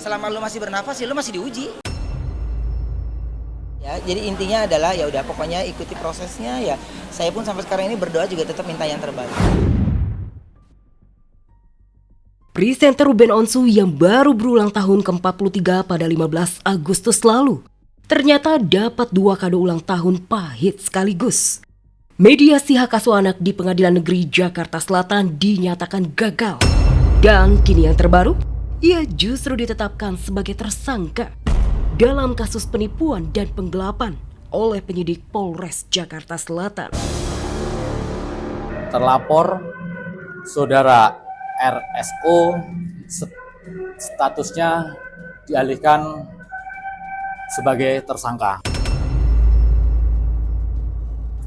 Selama lu masih bernafas ya lu masih diuji. Ya, jadi intinya adalah ya udah pokoknya ikuti prosesnya ya. Saya pun sampai sekarang ini berdoa juga tetap minta yang terbaik. Presenter Ruben Onsu yang baru berulang tahun ke-43 pada 15 Agustus lalu ternyata dapat 2 kado ulang tahun pahit sekaligus. Mediasi hak asuh anak di Pengadilan Negeri Jakarta Selatan dinyatakan gagal. Dan kini yang terbaru, ia justru ditetapkan sebagai tersangka dalam kasus penipuan dan penggelapan oleh penyidik Polres Jakarta Selatan. Terlapor saudara RSO statusnya dialihkan sebagai tersangka.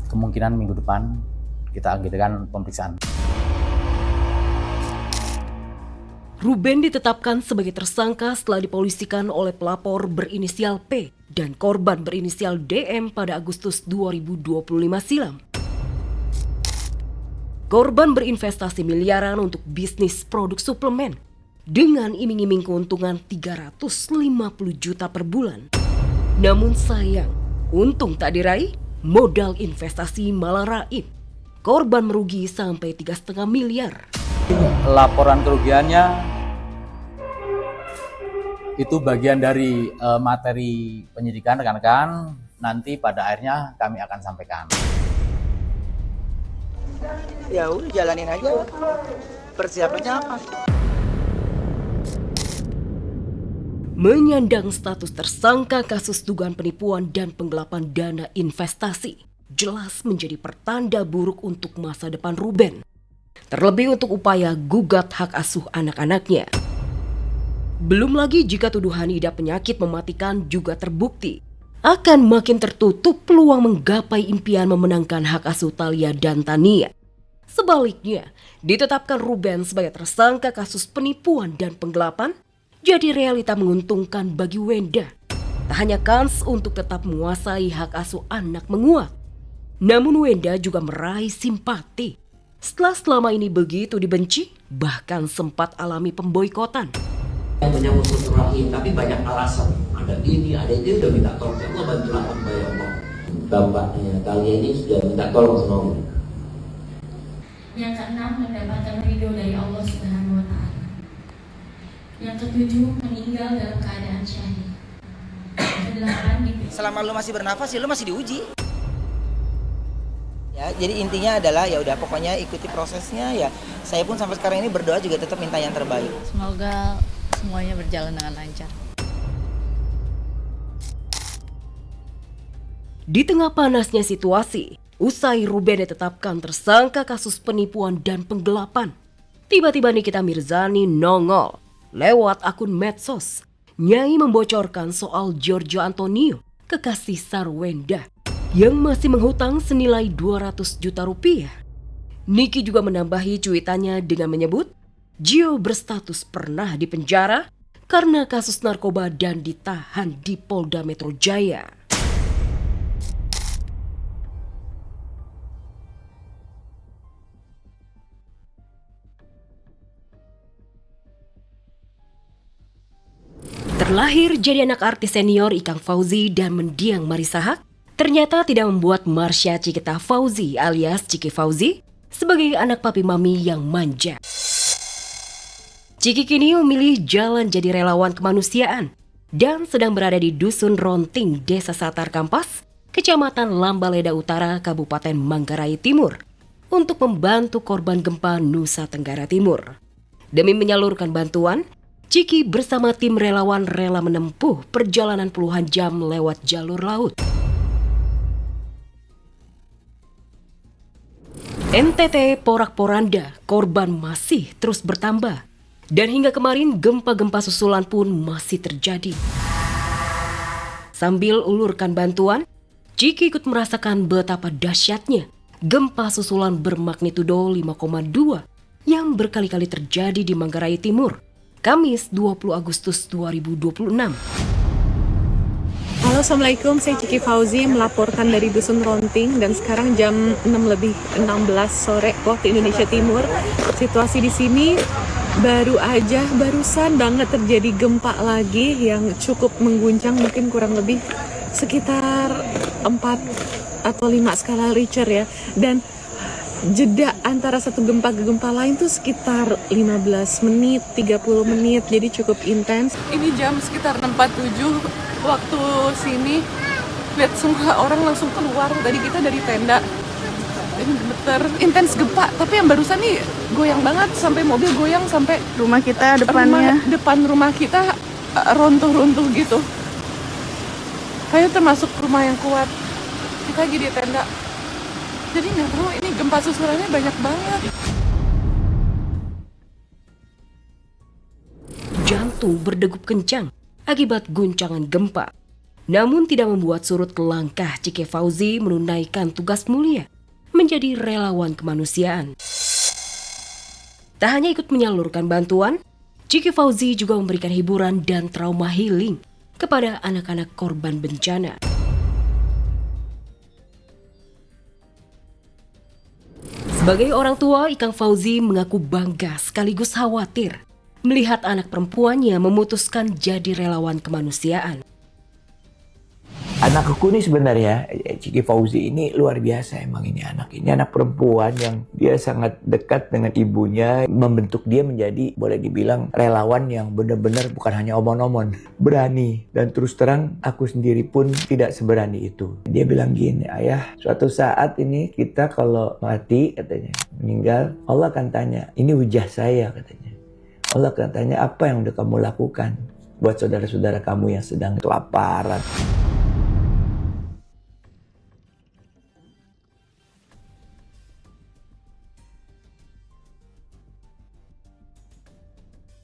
Kemungkinan minggu depan kita agenda pemeriksaan. Ruben ditetapkan sebagai tersangka setelah dipolisikan oleh pelapor berinisial P dan korban berinisial DM pada Agustus 2025 silam. Korban berinvestasi miliaran untuk bisnis produk suplemen dengan iming-iming keuntungan 350 juta per bulan. Namun sayang, untung tak diraih, modal investasi malah raib. Korban merugi sampai 3,5 miliar. Laporan kerugiannya itu bagian dari materi penyidikan rekan-rekan, nanti pada akhirnya kami akan sampaikan. Ya udah jalanin aja. Persiapannya apa? Menyandang status tersangka kasus dugaan penipuan dan penggelapan dana investasi jelas menjadi pertanda buruk untuk masa depan Ruben. Terlebih untuk upaya gugat hak asuh anak-anaknya. Belum lagi jika tuduhan idap penyakit mematikan juga terbukti, akan makin tertutup peluang menggapai impian memenangkan hak asuh Thalia dan Tania. Sebaliknya, ditetapkan Ruben sebagai tersangka kasus penipuan dan penggelapan, jadi realita menguntungkan bagi Wenda. Tak hanya kans untuk tetap menguasai hak asuh anak menguat, namun Wenda juga meraih simpati. Setelah selama ini begitu dibenci, bahkan sempat alami pemboikotan. Yang menyambut rahim, tapi banyak alasan. Ada ini, ada itu, udah minta tolong. Allah bantu aku bayar Allah. Bapaknya Thalia ini sudah minta tolong sama Allah. Yang keenam, mendapatkan ridho dari Allah Subhanahu wa Ta'ala. Yang ketujuh, meninggal dalam keadaan syahid. Yang kedelapan, Selama lu masih bernafas ya lu masih diuji. Ya, jadi intinya adalah ya udah pokoknya ikuti prosesnya ya. Saya pun sampai sekarang ini berdoa juga tetap minta yang terbaik. Semoga semuanya berjalan dengan lancar. Di tengah panasnya situasi, usai Ruben ditetapkan tersangka kasus penipuan dan penggelapan, tiba-tiba Nikita Mirzani nongol lewat akun medsos. Nyai membocorkan soal Giorgio Antonio, kekasih Sar Wenda, yang masih menghutang senilai 200 juta rupiah. Niki juga menambahi cuitannya dengan menyebut, Gio berstatus pernah dipenjara karena kasus narkoba dan ditahan di Polda Metro Jaya. Terlahir jadi anak artis senior Ikang Fauzi dan mendiang Marissa Haque, ternyata tidak membuat Marsha Cikita Fauzi alias Ciki Fauzi sebagai anak papi mami yang manja. Ciki kini memilih jalan jadi relawan kemanusiaan dan sedang berada di Dusun Ronting, Desa Satar Kampas, Kecamatan Lambaleda Utara, Kabupaten Manggarai Timur, untuk membantu korban gempa Nusa Tenggara Timur. Demi menyalurkan bantuan, Ciki bersama tim relawan rela menempuh perjalanan puluhan jam lewat jalur laut. NTT porak-poranda, korban masih terus bertambah. Dan hingga kemarin gempa-gempa susulan pun masih terjadi. Sambil ulurkan bantuan, Ciki ikut merasakan betapa dahsyatnya gempa susulan bermagnitudo 5,2 yang berkali-kali terjadi di Manggarai Timur, Kamis 20 Agustus 2026. Halo, Assalamualaikum, saya Ciki Fauzi melaporkan dari Dusun Ronting dan sekarang jam 6:16 sore waktu Indonesia Timur. Situasi di sini barusan banget terjadi gempa lagi yang cukup mengguncang, mungkin kurang lebih sekitar 4 atau 5 skala Richter ya. Dan jeda antara satu gempa ke gempa lain tuh sekitar 15 menit, 30 menit, jadi cukup intens. Ini jam sekitar 6.47 waktu sini. Lihat semua orang langsung keluar. Tadi kita dari tenda. Ini bener intens gempa, tapi yang barusan nih goyang banget, sampai mobil goyang, sampai Rumah kita depannya. depan rumah kita runtuh-runtuh gitu. Kayaknya termasuk rumah yang kuat. Kita lagi di tenda. Jadi nggak tahu, ini gempa susulannya banyak banget. Jantung berdegup kencang akibat guncangan gempa. Namun tidak membuat surut langkah Cike Fauzi menunaikan tugas mulia menjadi relawan kemanusiaan. Tak hanya ikut menyalurkan bantuan, Cike Fauzi juga memberikan hiburan dan trauma healing kepada anak-anak korban bencana. Sebagai orang tua, Ikang Fauzi mengaku bangga sekaligus khawatir melihat anak perempuannya memutuskan jadi relawan kemanusiaan. Anakku ini sebenarnya, Cike Fauzi ini luar biasa emang ini anak. Ini anak perempuan yang dia sangat dekat dengan ibunya, membentuk dia menjadi boleh dibilang relawan yang benar-benar bukan hanya omong-omong, berani. Dan terus terang aku sendiri pun tidak seberani itu. Dia bilang gini, ayah suatu saat ini kita kalau mati katanya, meninggal, Allah akan tanya, ini wajah saya katanya. Allah akan tanya apa yang udah kamu lakukan buat saudara-saudara kamu yang sedang kelaparan.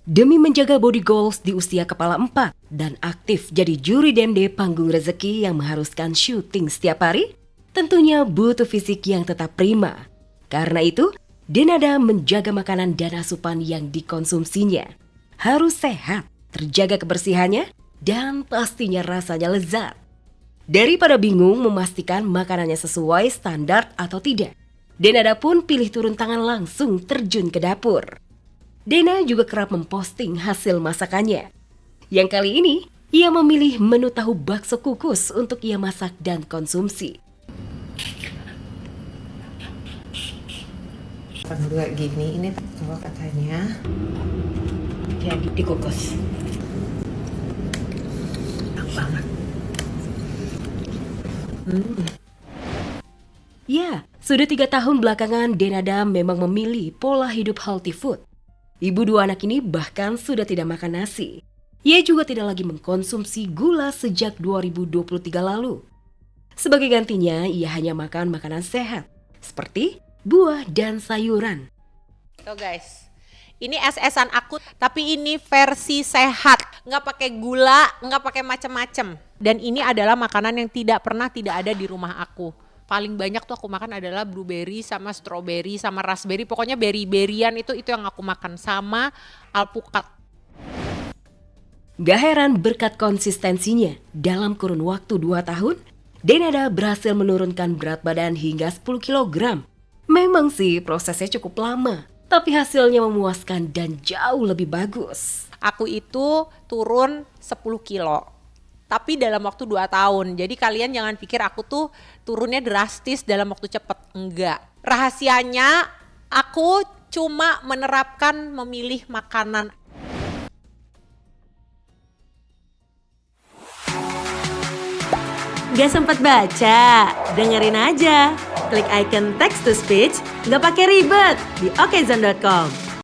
Demi menjaga body goals di usia kepala 4 dan aktif jadi juri DMD panggung rezeki yang mengharuskan syuting setiap hari, tentunya butuh fisik yang tetap prima. Karena itu, Denada menjaga makanan dan asupan yang dikonsumsinya. Harus sehat, terjaga kebersihannya, dan pastinya rasanya lezat. Daripada bingung memastikan makanannya sesuai standar atau tidak, Denada pun pilih turun tangan langsung terjun ke dapur. Dena juga kerap memposting hasil masakannya. Yang kali ini, ia memilih menu tahu bakso kukus untuk ia masak dan konsumsi. Kalau gini, ini kalau katanya jadi dikukus. Enak banget. Ya, sudah 3 tahun belakangan Denada memang memilih pola hidup healthy food. Ibu 2 anak ini bahkan sudah tidak makan nasi. Ia juga tidak lagi mengkonsumsi gula sejak 2023 lalu. Sebagai gantinya, ia hanya makan makanan sehat, seperti buah dan sayuran. Tuh guys, ini es-esan aku, tapi ini versi sehat. Nggak pakai gula, nggak pakai macem-macem. Dan ini adalah makanan yang tidak pernah tidak ada di rumah aku. Paling banyak tuh aku makan adalah blueberry sama strawberry sama raspberry. Pokoknya berry-berryan itu yang aku makan sama alpukat. Gak heran berkat konsistensinya, dalam kurun waktu 2 tahun, Denada berhasil menurunkan berat badan hingga 10 kg. Memang sih prosesnya cukup lama, tapi hasilnya memuaskan dan jauh lebih bagus. Aku itu turun 10 kilo. Tapi dalam waktu 2 tahun. Jadi kalian jangan pikir aku tuh turunnya drastis dalam waktu cepat. Enggak. Rahasianya aku cuma menerapkan memilih makanan. Gak sempat baca? Dengerin aja. Klik icon text to speech, gak pakai ribet di okezone.com.